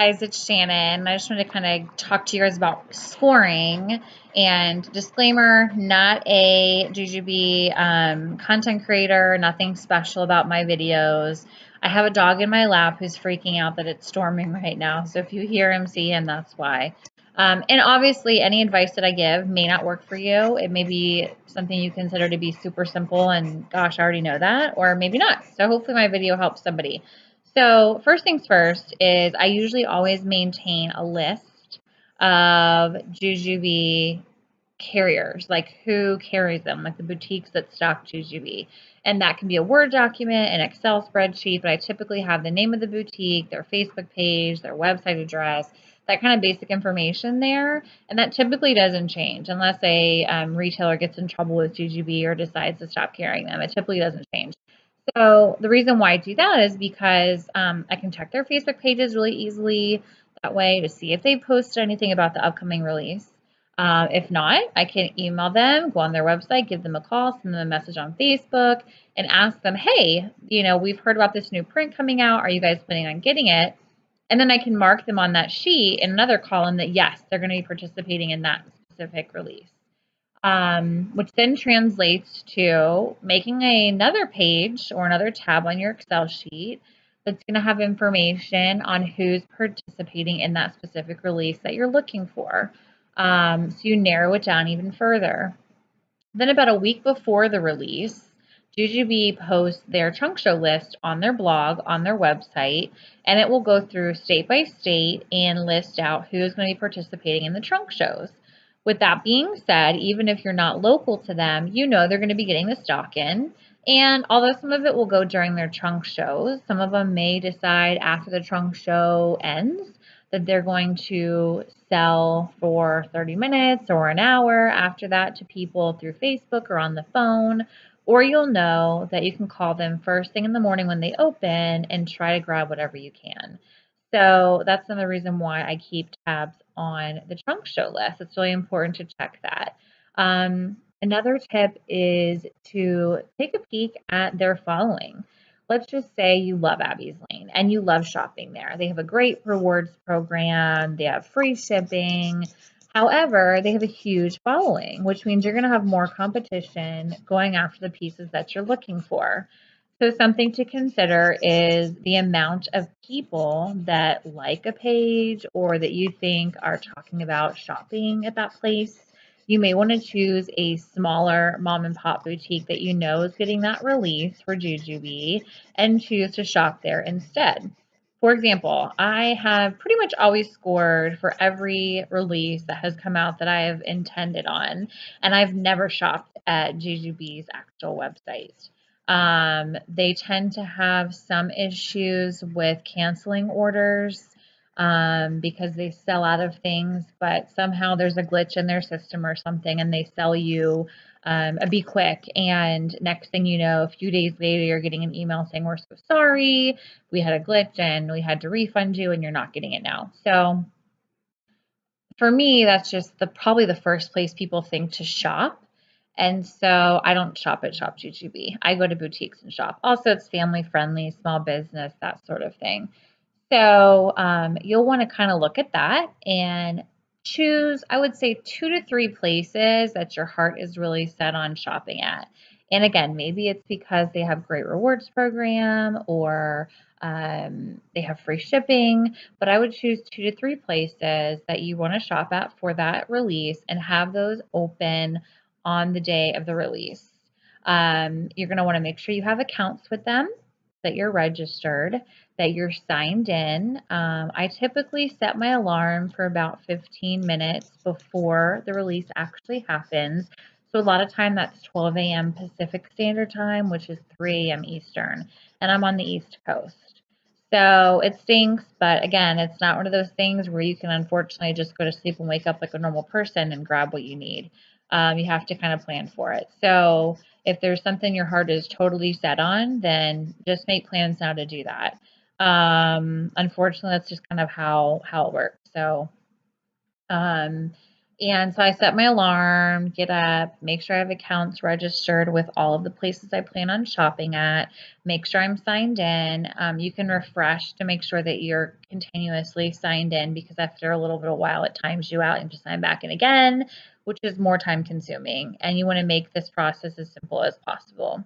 Guys, it's Shannon. I just wanted to kind of talk to you guys about scoring. And disclaimer, not a Jujubee content creator, nothing special about my videos. I have a dog in my lap who's freaking out that it's storming right now. So if you hear him, see him, that's why. And obviously, any advice that I give may not work for you. It may be something you consider to be super simple and gosh, I already know that, or maybe not. So hopefully my video helps somebody. So first things first is I usually always maintain a list of Jujubee carriers, like who carries them, like the boutiques that stock Jujubee. And that can be a Word document, an Excel spreadsheet, but I typically have the name of the boutique, their Facebook page, their website address, that kind of basic information there. And that typically doesn't change unless a retailer gets in trouble with Jujubee or decides to stop carrying them. It typically doesn't change. So the reason why I do that is because I can check their Facebook pages really easily that way to see if they posted anything about the upcoming release. If not, I can email them, go on their website, give them a call, send them a message on Facebook, and ask them, hey, we've heard about this new print coming out. Are you guys planning on getting it? And then I can mark them on that sheet in another column that, yes, they're going to be participating in that specific release. Which then translates to making another page or another tab on your Excel sheet that's going to have information on who's participating in that specific release that you're looking for. So you narrow it down even further. Then about a week before the release, Jujubee posts their trunk show list on their blog, on their website, and it will go through state by state and list out who's going to be participating in the trunk shows. With that being said, even if you're not local to them, they're going to be getting the stock in. And although some of it will go during their trunk shows, some of them may decide after the trunk show ends that they're going to sell for 30 minutes or an hour after that to people through Facebook or on the phone. Or you'll know that you can call them first thing in the morning when they open and try to grab whatever you can. So that's another reason why I keep tabs on the trunk show list. It's really important to check that. Another tip is to take a peek at their following. Let's just say you love Abby's Lane and you love shopping there. They have a great rewards program. They have free shipping. However, they have a huge following, which means you're going to have more competition going after the pieces that you're looking for. So something to consider is the amount of people that like a page or that you think are talking about shopping at that place. You may want to choose a smaller mom and pop boutique that you know is getting that release for Jujubee and choose to shop there instead. For example, I have pretty much always scored for every release that has come out that I have intended on, and I've never shopped at Jujubee's actual website. They tend to have some issues with canceling orders because they sell out of things, but somehow there's a glitch in their system or something, and they sell you a Be Quick. And next thing you know, a few days later, you're getting an email saying, we're so sorry, we had a glitch and we had to refund you, and you're not getting it now. So for me, that's just probably the first place people think to shop. And so I don't shop at Shop Jujubee. I go to boutiques and shop. Also, it's family friendly, small business, that sort of thing. So you'll want to kind of look at that and choose, I would say, 2 to 3 places that your heart is really set on shopping at. And again, maybe it's because they have great rewards program or they have free shipping, but I would choose 2 to 3 places that you want to shop at for that release and have those open on the day of the release. You're going to want to make sure you have accounts with them, that you're registered, that you're signed in. I typically set my alarm for about 15 minutes before the release actually happens. So a lot of time that's 12 a.m. Pacific Standard Time, which is 3 a.m. Eastern, and I'm on the East Coast. So it stinks, but again, it's not one of those things where you can unfortunately just go to sleep and wake up like a normal person and grab what you need. You have to kind of plan for it. So if there's something your heart is totally set on, then just make plans now to do that. Unfortunately, that's just kind of how it works. So, And so I set my alarm, get up, make sure I have accounts registered with all of the places I plan on shopping at, make sure I'm signed in. You can refresh to make sure that you're continuously signed in, because after a little bit of while, it times you out and just sign back in again, which is more time consuming. And you want to make this process as simple as possible.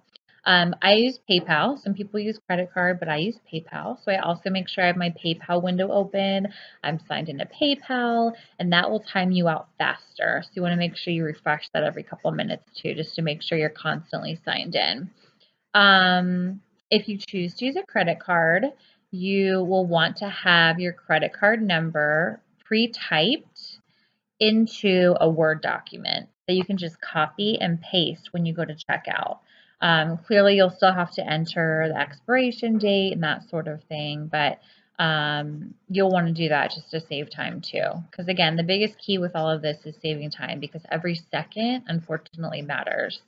I use PayPal. Some people use credit card, but I use PayPal. So I also make sure I have my PayPal window open. I'm signed into PayPal, and that will time you out faster. So you want to make sure you refresh that every couple of minutes too, just to make sure you're constantly signed in. If you choose to use a credit card, you will want to have your credit card number pre-typed into a Word document that you can just copy and paste when you go to checkout. Clearly, you'll still have to enter the expiration date and that sort of thing, but you'll want to do that just to save time too. Because again, the biggest key with all of this is saving time, because every second, unfortunately, matters.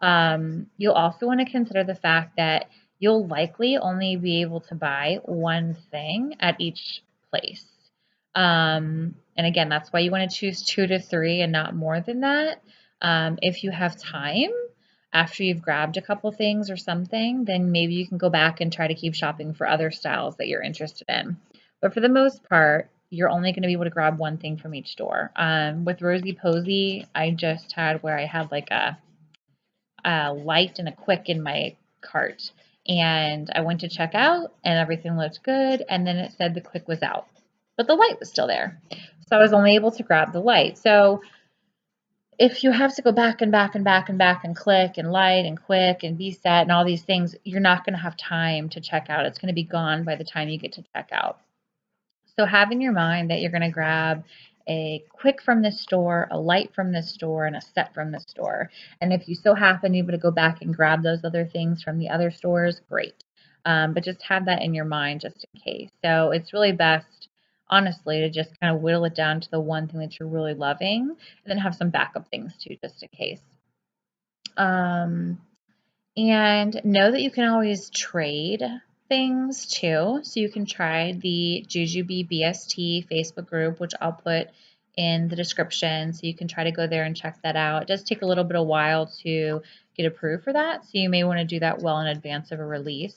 You'll also want to consider the fact that you'll likely only be able to buy one thing at each place. And again, that's why you want to choose 2 to 3 and not more than that. If you have time after you've grabbed a couple things or something, then maybe you can go back and try to keep shopping for other styles that you're interested in. But for the most part, you're only going to be able to grab one thing from each store. With Rosie Posy, I just had where I had like a light and a quick in my cart. And I went to check out and everything looked good. And then it said the quick was out, but the light was still there. So I was only able to grab the light. So if you have to go back and back and back and back and click and light and quick and be set and all these things, you're not going to have time to check out. It's going to be gone by the time you get to check out. So have in your mind that you're going to grab a quick from this store, a light from this store, and a set from this store. And if you so happen to be able to go back and grab those other things from the other stores, great. But just have that in your mind just in case. So it's really best, honestly, to just kind of whittle it down to the one thing that you're really loving, and then have some backup things too, just in case. And know that you can always trade things too. So you can try the Jujubee BST Facebook group, which I'll put in the description. So you can try to go there and check that out. It does take a little bit of while to get approved for that. So you may want to do that well in advance of a release.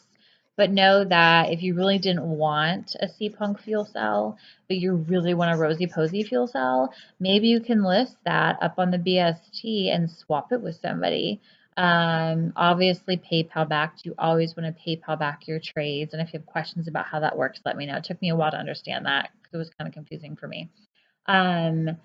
But know that if you really didn't want a CPunk fuel cell, but you really want a Rosie Posy fuel cell, maybe you can list that up on the BST and swap it with somebody. Obviously PayPal backed. You always want to PayPal back your trades. And if you have questions about how that works, let me know. It took me a while to understand that because it was kind of confusing for me. And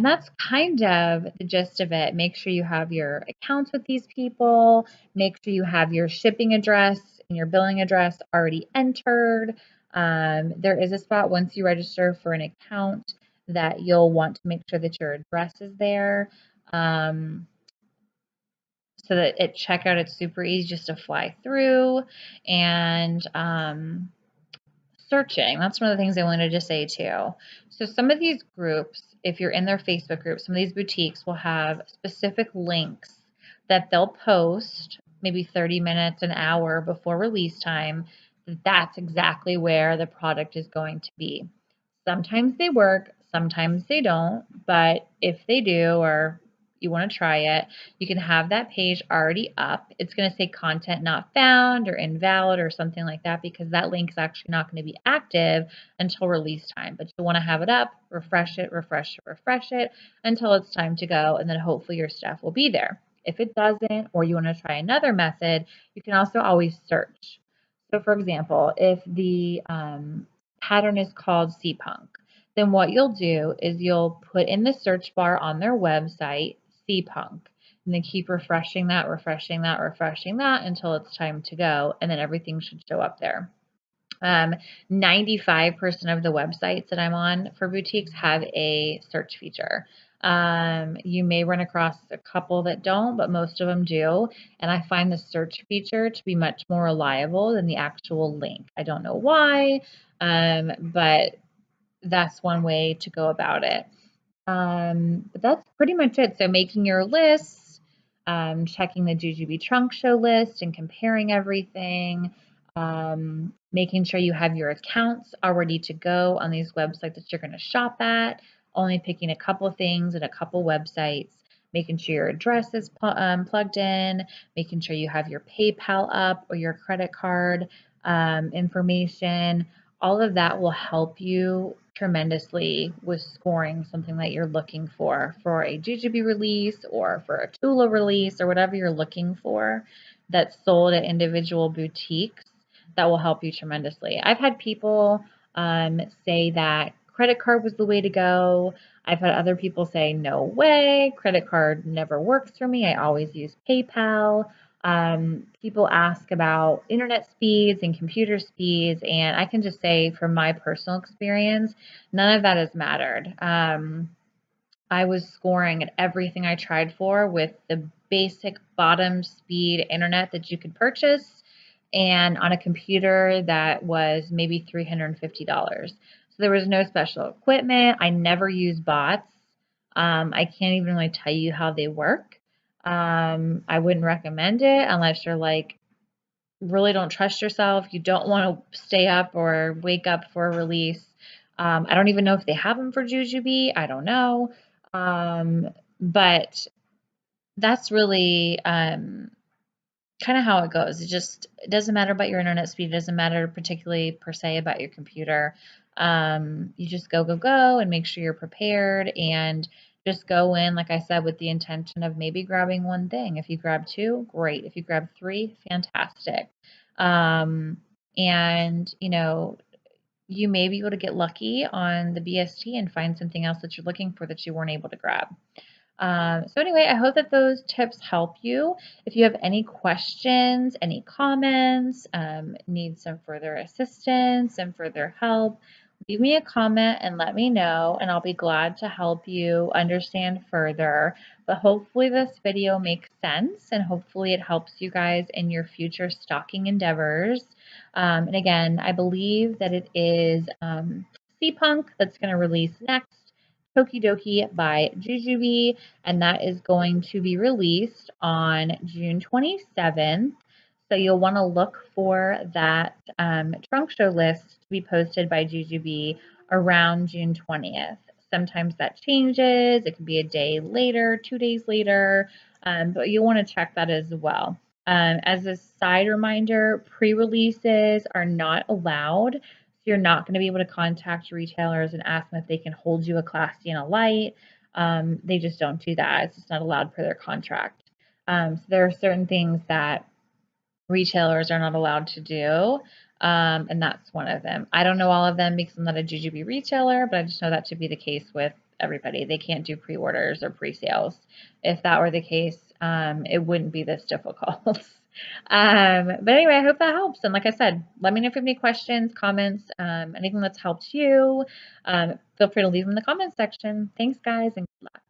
that's kind of the gist of it. Make sure you have your accounts with these people. Make sure you have your shipping address and your billing address already entered. There is a spot once you register for an account that you'll want to make sure that your address is there. So that at checkout, it's super easy just to fly through. And searching, that's one of the things I wanted to say too. So some of these groups, if you're in their Facebook group, some of these boutiques will have specific links that they'll post maybe 30 minutes, an hour before release time. That's exactly where the product is going to be. Sometimes they work, sometimes they don't, but if they do, or you want to try it, you can have that page already up. It's going to say content not found or invalid or something like that, because that link is actually not going to be active until release time. But you want to have it up, refresh it, refresh it, refresh it until it's time to go, and then hopefully your stuff will be there. If it doesn't, or you want to try another method, you can also always search. So for example, if the pattern is called CPunk, then what you'll do is you'll put in the search bar on their website CPunk, and then keep refreshing that, refreshing that, refreshing that until it's time to go, and then everything should show up there. 95% of the websites that I'm on for boutiques have a search feature. You may run across a couple that don't, but most of them do. And I find the search feature to be much more reliable than the actual link. I don't know why, but that's one way to go about it. But that's pretty much it. So making your lists, checking the Jujubee Trunk Show list and comparing everything, making sure you have your accounts all ready to go on these websites that you're going to shop at, only picking a couple things and a couple websites, making sure your address is plugged in, making sure you have your PayPal up or your credit card information. All of that will help you tremendously with scoring something that you're looking for a JGB release or for a Tula release or whatever you're looking for that's sold at individual boutiques. That will help you tremendously. I've had people say that credit card was the way to go. I've had other people say, no way, credit card never works for me. I always use PayPal. People ask about internet speeds and computer speeds, and I can just say from my personal experience, none of that has mattered. I was scoring at everything I tried for with the basic bottom speed internet that you could purchase and on a computer that was maybe $350. So there was no special equipment. I never use bots. I can't even really tell you how they work. I wouldn't recommend it unless you're like, really don't trust yourself. You don't want to stay up or wake up for a release. I don't even know if they have them for Jujubee. I don't know. But that's really kind of how it goes. It doesn't matter about your internet speed. It doesn't matter particularly per se about your computer. You just go and make sure you're prepared and just go in, like I said, with the intention of maybe grabbing one thing. If you grab two, great. If you grab three, fantastic. And you may be able to get lucky on the BST and find something else that you're looking for that you weren't able to grab. So anyway, I hope that those tips help you. If you have any questions, any comments, need some further assistance, some further help, leave me a comment and let me know, and I'll be glad to help you understand further. But hopefully this video makes sense, and hopefully it helps you guys in your future stocking endeavors. And again, I believe that it is CPunk that's going to release next. Tokidoki by Jujubee, and that is going to be released on June 27th. So you'll want to look for that trunk show list to be posted by Jujubee around June 20th. Sometimes that changes. It could be a day later, 2 days later, but you'll want to check that as well. As a side reminder, pre-releases are not allowed. You're not going to be able to contact retailers and ask them if they can hold you a Classy and a Light. They just don't do that. It's just not allowed per their contract. So there are certain things that retailers are not allowed to do, and that's one of them. I don't know all of them because I'm not a Jujubee retailer, but I just know that to be the case with everybody. They can't do pre-orders or pre-sales. If that were the case, it wouldn't be this difficult. But anyway, I hope that helps. And like I said, let me know if you have any questions, comments, anything that's helped you. Feel free to leave them in the comments section. Thanks, guys, and good luck.